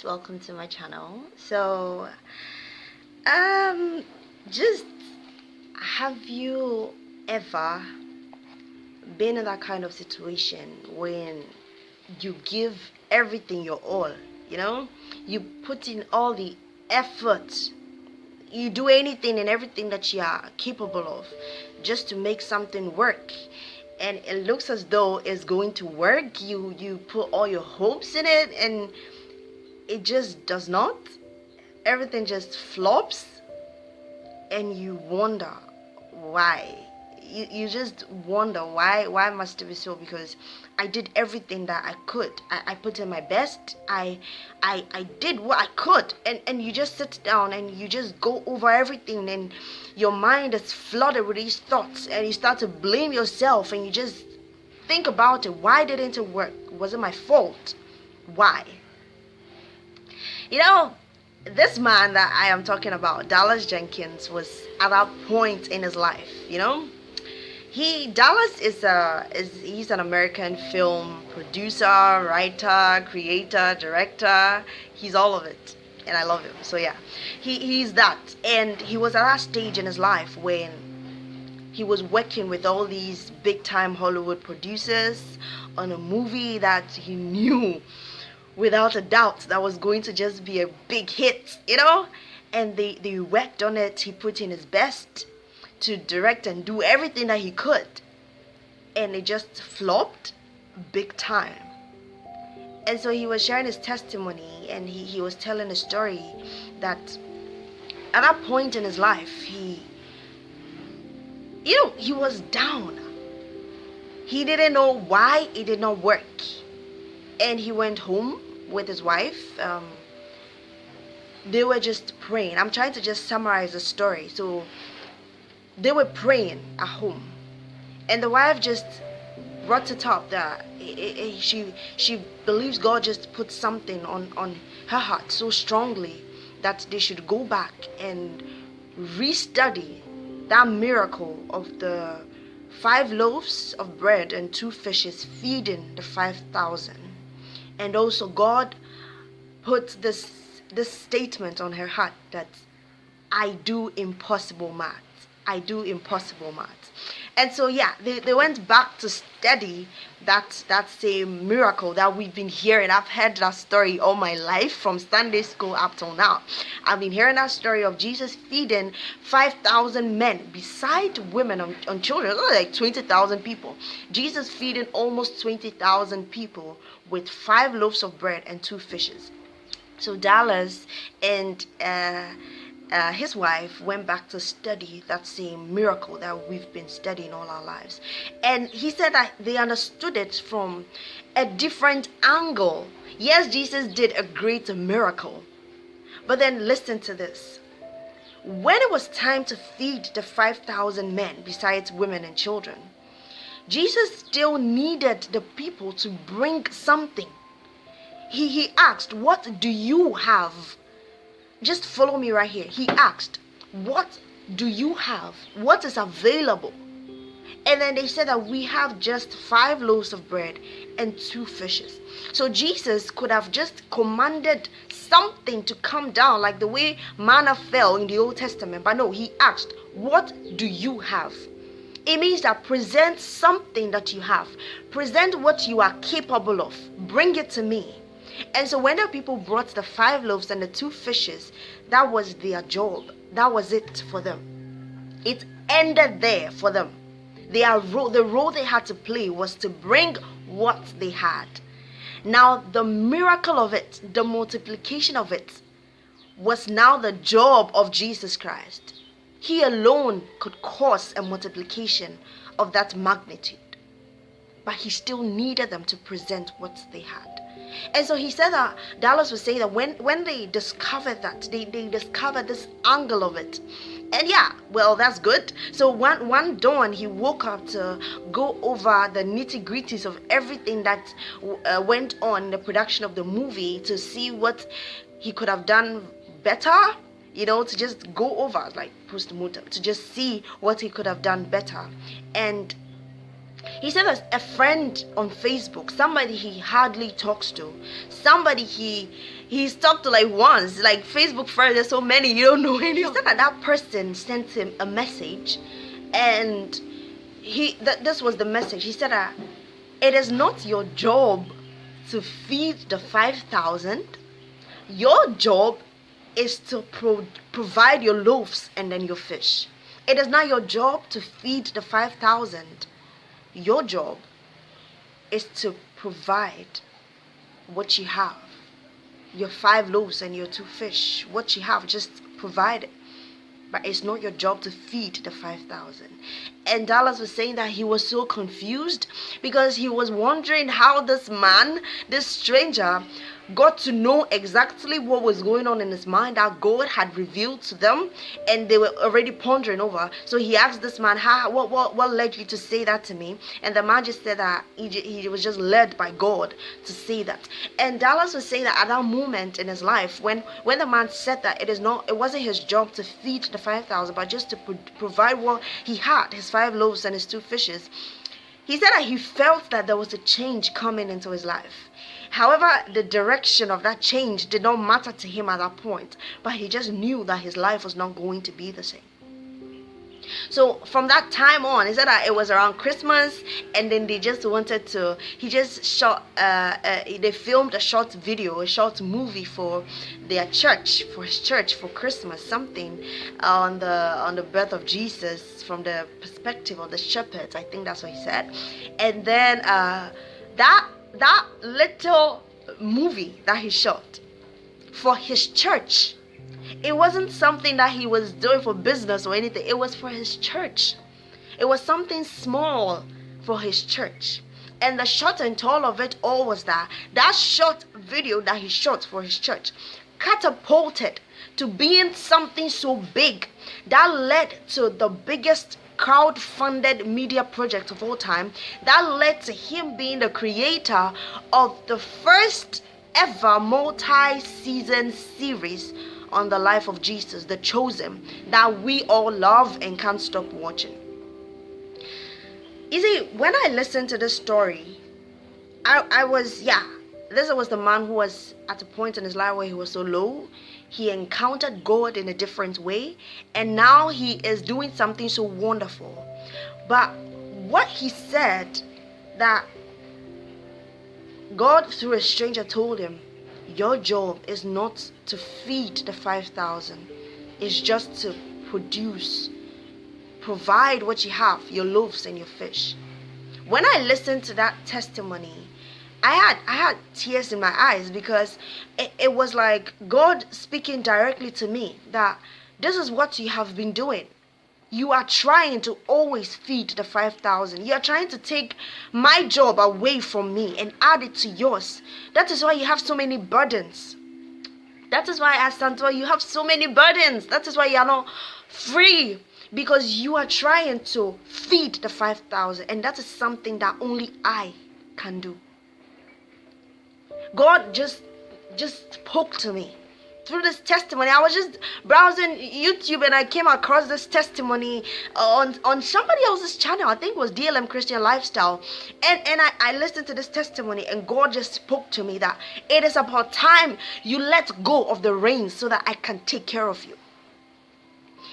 Welcome to my channel. Um, just have you ever been in that kind of situation when you give everything your all, you know? You put in all the effort, you do anything and everything that you are capable of just to make something work, and it looks as though it's going to work. You put all your hopes in it and it just does not. Everything just flops, and you wonder why. You just wonder why must it be so, because I did everything that I could. I put in my best. I did what I could, and you just sit down and you just go over everything, and your mind is flooded with these thoughts, and you start to blame yourself, and you just think about it. Why didn't it work? Was it my fault? Why? You know, this man that I am talking about, Dallas Jenkins, was at that point in his life. Dallas he's an American film producer, writer, creator, director. He's all of it, and I love him. So yeah, he's that, and he was at that stage in his life when he was working with all these big time Hollywood producers on a movie that he knew without a doubt that was going to just be a big hit. And they worked on it. He put in his best to direct and do everything that he could, and it just flopped big time. And so he was sharing his testimony, and he was telling a story that at that point in his life, he was down. He didn't know why it did not work, and he went home with his wife. They were just praying. I'm trying to just summarize the story. So they were praying at home, and the wife just brought it up that she believes God just put something on her heart so strongly that they should go back and restudy that miracle of the 5 loaves of bread and 2 fishes feeding the 5,000. And also God put this statement on her heart that I do impossible math. I do impossible math. And so yeah, they went back to study that same miracle that we've been hearing. I've heard that story all my life from Sunday school up till now. I've been hearing that story of Jesus feeding 5,000 men beside women and children. Like 20,000 people. Jesus feeding almost 20,000 people with 5 loaves of bread and 2 fishes. So Dallas and his wife went back to study that same miracle that we've been studying all our lives. And he said that they understood it from a different angle. Yes, Jesus did a great miracle. But then listen to this. When it was time to feed the 5,000 men besides women and children, Jesus still needed the people to bring something. He asked, "What do you have?" Just follow me right here. He asked, "What do you have? What is available?" And then they said that we have just 5 loaves of bread and 2 fishes. So Jesus could have just commanded something to come down like the way manna fell in the Old Testament. But no, he asked, "What do you have?" It means that present something that you have. Present what you are capable of. Bring it to me. And so when the people brought the 5 loaves and the 2 fishes, that was their job. That was it for them. It ended there for them. The role they had to play was to bring what they had. Now the miracle of it, the multiplication of it, was now the job of Jesus Christ. He alone could cause a multiplication of that magnitude. But he still needed them to present what they had. And so he said that Dallas was saying that when they discovered that, they discovered this angle of it. And yeah, well, that's good. So one dawn, he woke up to go over the nitty-gritties of everything that went on in the production of the movie, to see what he could have done better, to just go over, like post-mortem, to just see what he could have done better. And He said that a friend on Facebook, somebody he hardly talks to, somebody he's talked to like once, like Facebook friends, there's so many you don't know any. He said that that person sent him a message, and this was the message. He said that it is not your job to feed the 5,000. Your job is to provide your loaves and then your fish. It is not your job to feed the 5,000. Your job is to provide what you have. Your 5 loaves and your 2 fish. What you have, just provide it. But it's not your job to feed the 5,000. And Dallas was saying that he was so confused because he was wondering how this man, this stranger, got to know exactly what was going on in his mind that God had revealed to them, and they were already pondering over. So he asked this man, what led you to say that to me? And the man just said that he was just led by God to say that. And Dallas was saying that at that moment in his life, when the man said that it wasn't his job to feed the 5,000, but just to provide what he had, his 5 loaves and his 2 fishes. He said that he felt that there was a change coming into his life. However, the direction of that change did not matter to him at that point, but he just knew that his life was not going to be the same. So from that time on, he said that it was around Christmas, and then they just wanted to, he just shot, they filmed a short video, a short movie for their church, for his church, for Christmas, something on the birth of Jesus from the perspective of the shepherds. I think that's what he said. And then that little movie that he shot for his church, it wasn't something that he was doing for business or anything. It was for his church. It was something small for his church. And the short and tall of it all was that short video that he shot for his church catapulted to being something so big that led to the biggest crowd-funded media project of all time, that led to him being the creator of the first ever multi-season series on the life of Jesus, The Chosen, that we all love and can't stop watching. You see, when I listened to this story, this was the man who was at a point in his life where he was so low. He encountered God in a different way, and now he is doing something so wonderful. But what he said, that God through a stranger told him, your job is not to feed the 5,000. It's just to provide what you have, your loaves and your fish. When I listened to that testimony, I had tears in my eyes, because it was like God speaking directly to me that this is what you have been doing. You are trying to always feed the 5,000. You are trying to take my job away from me and add it to yours. That is why you have so many burdens. That is why, Asantewaa, you have so many burdens. That is why you are not free, because you are trying to feed the 5,000, and that is something that only I can do. God just spoke to me through this testimony. I was just browsing YouTube and I came across this testimony on somebody else's channel. I think it was DLM Christian Lifestyle. And I listened to this testimony, and God just spoke to me that it is about time you let go of the reins so that I can take care of you.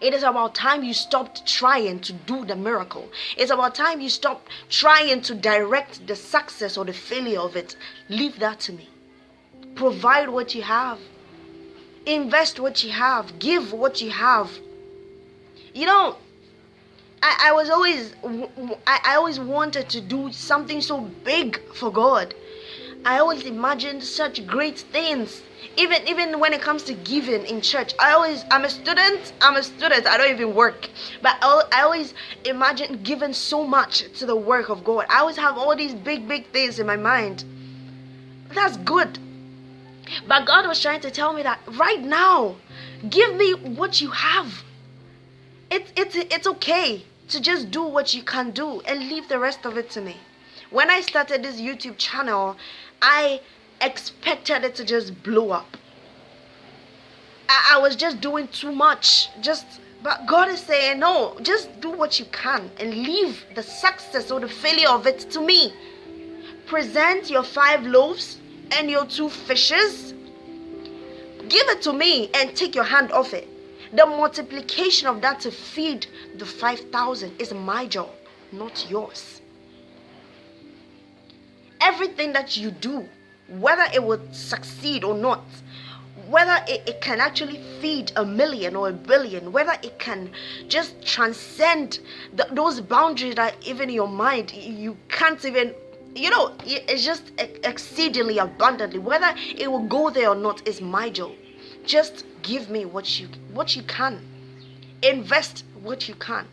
It is about time you stopped trying to do the miracle. It's about time you stopped trying to direct the success or the failure of it. Leave that to me. Provide what you have. Invest what you have. Give what you have. You know, I always wanted to do something so big for God. I always imagined such great things. Even when it comes to giving in church, I'm a student. I don't even work, but I always imagine giving so much to the work of God. I always have all these big things in my mind. That's good, but God was trying to tell me that right now, give me what you have. It's okay to just do what you can do and leave the rest of it to me. When I started this YouTube channel, I expected it to just blow up. I was just doing too much, just But God is saying, no, just do what you can and leave the success or the failure of it to me. Present your 5 loaves and your 2 fishes. Give it to me and take your hand off it. The multiplication of that to feed the 5,000 is my job, not yours. Everything that you do, whether it will succeed or not, whether it can actually feed 1 million or 1 billion, whether it can just transcend those boundaries that even in your mind you can't even, it's just exceedingly abundantly, whether it will go there or not is my job. Just give me what you can. Invest what you can.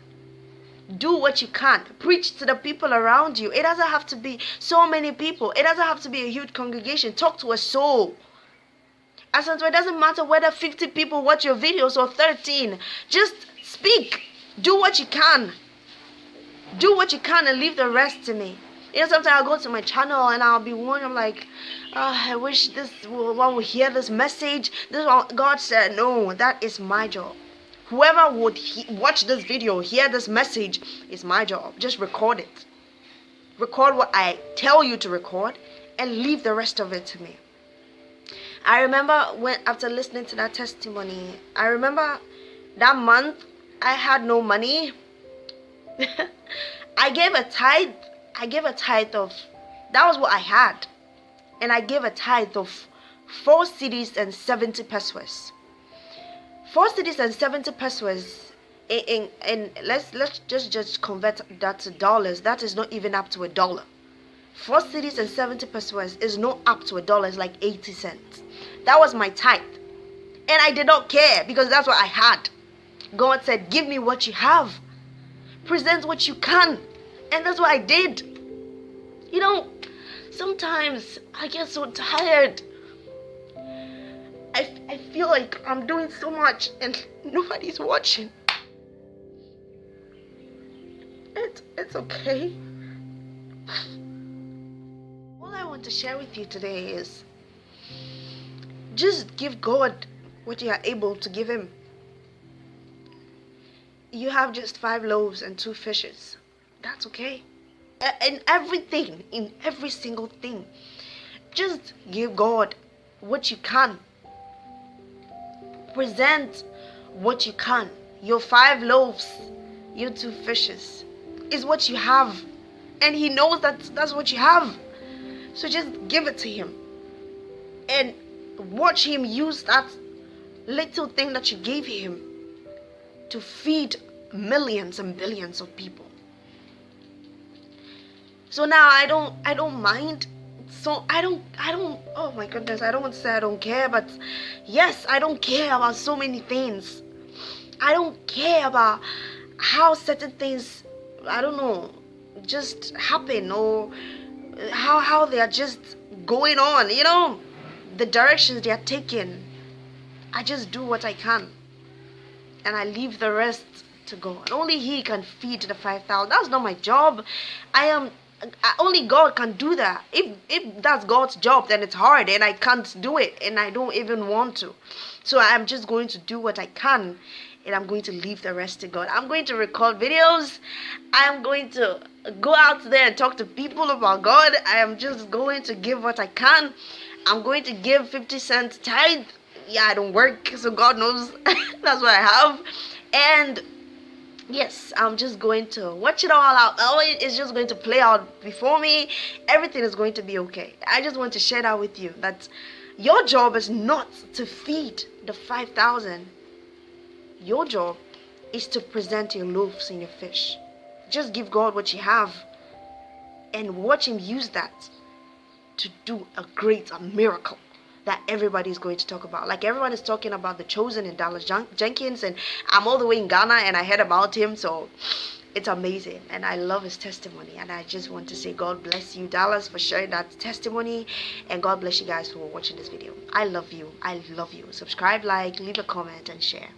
Do what you can. Preach to the people around you. It doesn't have to be so many people. It doesn't have to be a huge congregation. Talk to a soul. Asantewaa, it doesn't matter whether 50 people watch your videos or 13. Just speak. Do what you can. Do what you can and leave the rest to me. Sometimes I'll go to my channel and I'll be wondering, I'm like, I wish this one would hear this message. This one, God said, no, that is my job. Whoever would watch this video, hear this message, is my job. Just record it. Record what I tell you to record and leave the rest of it to me. I remember after listening to that testimony, I remember that month I had no money. I gave a tithe of, that was what I had. And I gave a tithe of 4 cedis and 70 pesos. 4 cedis and 70 pesos, and let's just convert that to dollars. That is not even up to $1. 4 cedis and 70 pesos is not up to $1. It's like 80 cents. That was my tithe. And I did not care because that's what I had. God said, give me what you have. Present what you can. And that's what I did. Sometimes I get so tired. I feel like I'm doing so much and nobody's watching. It's okay. All I want to share with you today is just give God what you are able to give him. You have just 5 loaves and 2 fishes. That's okay. In everything, in every single thing, just give God what you can. Present what you can. Your 5 loaves, your 2 fishes is what you have, and he knows that's what you have. So just give it to him and watch him use that little thing that you gave him to feed millions and billions of people. So now I don't mind. So I don't, oh my goodness, I don't want to say I don't care, but yes, I don't care about so many things. I don't care about how certain things, I don't know, just happen, or how they are just going on, the directions they are taking. I just do what I can and I leave the rest to God. Only he can feed the 5,000. That's not my job. Only God can do that. If that's God's job, then it's hard and I can't do it and I don't even want to. So I'm just going to do what I can and I'm going to leave the rest to God. I'm going to record videos. I'm going to go out there and talk to people about God. I am just going to give what I can. I'm going to give 50 cents tithe. Yeah, I don't work, so God knows that's what I have. And yes, I'm just going to watch it all out. It's just going to play out before me. Everything is going to be okay. I just want to share that with you, that your job is not to feed the 5,000. Your job is to present your loaves and your fish. Just give God what you have and watch him use that to do a miracle that everybody is going to talk about. Like everyone is talking about the Chosen and Dallas Jenkins, and I'm all the way in Ghana and I heard about him, so it's amazing and I love his testimony. And I just want to say God bless you, Dallas, for sharing that testimony, and God bless you guys for watching this video. I love you. Subscribe, like, leave a comment and share.